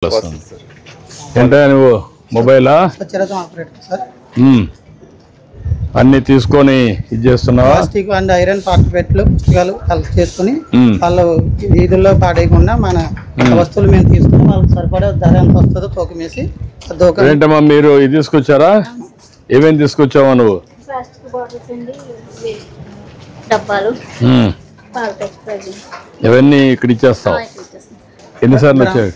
వస్తుంది. ఏంటా నువ్వు మొబైలా అన్ని తీసుకొని ఇది చేస్తున్నావా? ప్లాస్టిక్ అండ్ ఐరన్ పాకెట్లు పుస్తకాలు కలెక్ట్ చేసుకుని వాళ్ళు వీధుల్లో పాడేయకుండా మన వస్తువులు మేము తీసుకుని వాళ్ళకి సరిపడే ధర ఎంత వస్తుందో తూకం వేసి. ఏంటమ్మా మీరు ఇది తీసుకొచ్చారా? ఏమేమి తీసుకొచ్చావా నువ్వు? ఇవన్నీ ఇక్కడ ఇచ్చేస్తావు. ఎన్నిసార్లు వచ్చాయి?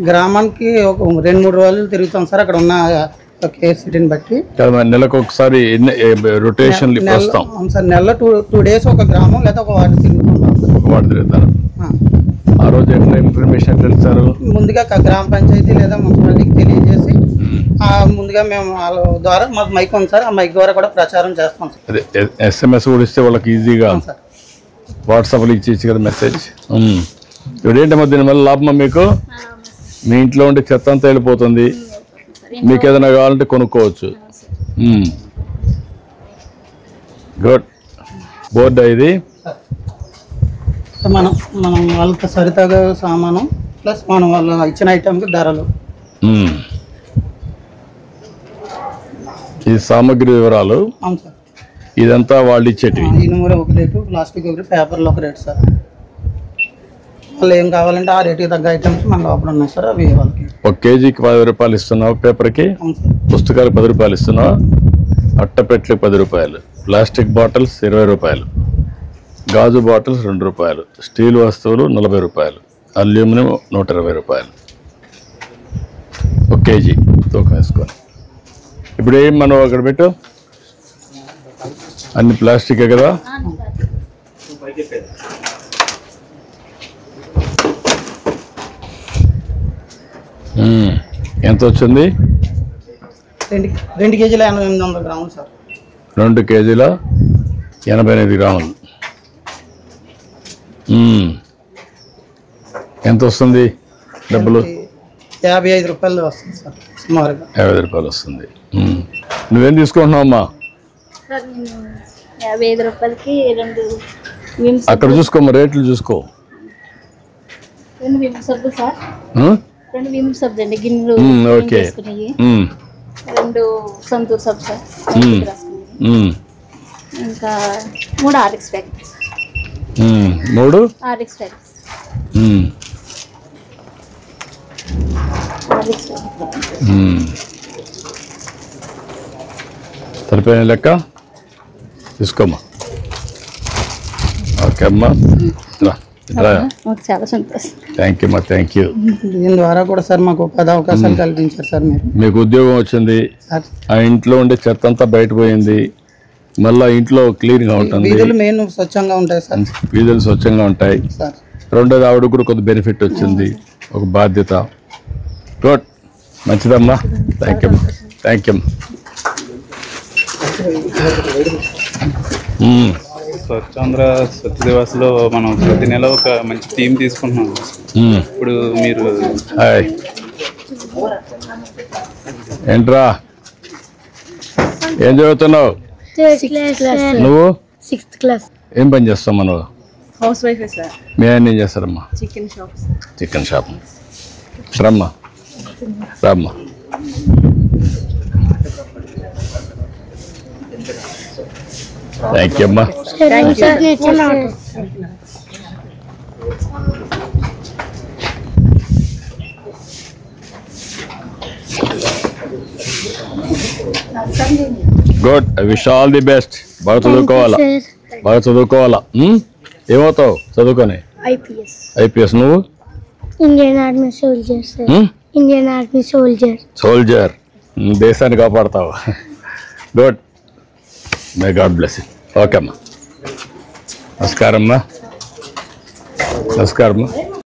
గ్రామానికి ఒక 2-3 రోజులు తిరుగుతాం సార్. అక్కడ ఉన్న కేర్ సిటీని బట్టి నెలకు ఒకసారి రొటేషన్ వస్తాం సార్. నెల 2 days ఒక గ్రామం లేదా ఒక వార్డు తిరుగుతారు. ఆ రోజు ఎట్లా ఇన్ఫర్మేషన్ తెలుస్తారు? ముందుగా గ్రామ పంచాయతీ లేదా మున్సిపాలిటీకి తెలియజేసి ముందుగా మేము వాళ్ళ ద్వారా మాకు మైక్ ఉంది సార్. ఆ మైక్ ద్వారా కూడా ప్రచారం చేస్తాం సార్. SMS కూడా ఇస్తే వాళ్ళకి ఈజీగా వాట్సాప్లో ఇచ్చేసి కదా మెసేజ్. ఇప్పుడు ఏంటమ్మా దీనివల్ల లాభమా మీకు? మీ ఇంట్లో ఉండే చెత్త అంతా వెళ్ళిపోతుంది. మీకు ఏదైనా కావాలంటే కొనుక్కోవచ్చు. గుడ్. బోర్డు ఇది మనం వాళ్ళకి సరితగా సామాను ప్లస్ మనం వాళ్ళు ఇచ్చిన ఐటమ్కి ధరలు. ఈ సామాగ్రి వివరాలు. అవును సార్. ఇదంతా వాళ్ళు ఇచ్చేటివి. ఇనుములు ఒక రేటు, ప్లాస్టిక్ ఒక రేటు, పేపర్లు ఒక రేటు సార్. వాళ్ళు ఏం కావాలంటే ఆ రేటుకి తగ్గ ఐటమ్స్ మన లోపల ఉన్నాయి సార్. అవి వాళ్ళకి 1 kgకి 10 రూపాయలు ఇస్తున్నావు. పేపర్కి, పుస్తకాలకు 10 రూపాయలు ఇస్తున్నావు. అట్టపెట్లకు 10 రూపాయలు, ప్లాస్టిక్ బాటిల్స్ 20 రూపాయలు, గాజు బాటిల్స్ 2 రూపాయలు, స్టీల్ వస్తువులు 40 రూపాయలు, అల్యూమినియం 120 రూపాయలు. 1 kg తూకం వేసుకొని. ఇప్పుడు ఏం మనం అక్కడ పెట్టు? అన్ని ప్లాస్టికే కదా? ఎంత వచ్చింది? 2 kg 800 గ్రాములు సార్. 2 kg 88 గ్రాములు. ఎంత వస్తుంది డబ్బులు? 55 రూపాయలు వస్తుంది సార్ సుమారుగా. 55 రూపాయలు వస్తుంది. నువ్వేం తీసుకుంటున్నావు అమ్మా? 55 రూపాయలకి 2 అక్కడ చూసుకోమ్మా, రేట్లు చూసుకో. 2 విమ్ సబ్బులు సార్. 2 విమ్ సబ్బులు అండి, గిన్నెలు. ఓకే. 2 సంతూర్ సబ్బు సార్. ఇంకా 3 ఆర్ఎక్స్ ప్యాకెట్స్. 3 RX packets. సరిపోయిన లెక్క తీసుకోమ్మా. ఓకే అమ్మా, చాలా సంతోషం. థ్యాంక్ యూ అమ్మా, థ్యాంక్ యూ. దీని ద్వారా కూడా సార్ మాకు ఉపాధి అవకాశాలు కల్పించారు సార్. మీకు ఉద్యోగం వచ్చింది. ఆ ఇంట్లో ఉండే చెత్త అంతా బయటపోయింది. మళ్ళీ ఇంట్లో క్లీన్గా ఉంటుంది. వీధులు మెయిన్ స్వచ్ఛంగా ఉంటాయి సార్. వీధులు స్వచ్ఛంగా ఉంటాయి. రెండోది ఆవిడ కూడా కొంత బెనిఫిట్ వచ్చింది, ఒక బాధ్యత. గుడ్, మంచిదమ్మా. Thank you, thank you. Swachhandhra Swachh దివాస్లో మనం ప్రతి నెల ఒక మంచి థీమ్ తీసుకుంటున్నాం. ఇప్పుడు మీరు ఏంట్రా ఏం చదువుతున్నావు? నువ్వు 6th క్లాస్. ఏం పని చేస్తావు నువ్వు? House wife sir. మీ ఆయన ఏం చేస్తారమ్మా? Chicken shop. Chicken shop. రమ్మా రమ్మా. థ్యాంక్ యూ అమ్మా. Good, I wish all the best. బాగా చదువుకోవాలా, బాగా చదువుకోవాలా. ఏమవుతావు చదువుకొని? ఐపీఎస్. నువ్వు? Indian army soldier. Indian army soldier. Soldier, దేశాన్ని కాపాడతావు. Good, may God bless you. Okay అమ్మా. నమస్కారం అమ్మా. నమస్కారం అమ్మా.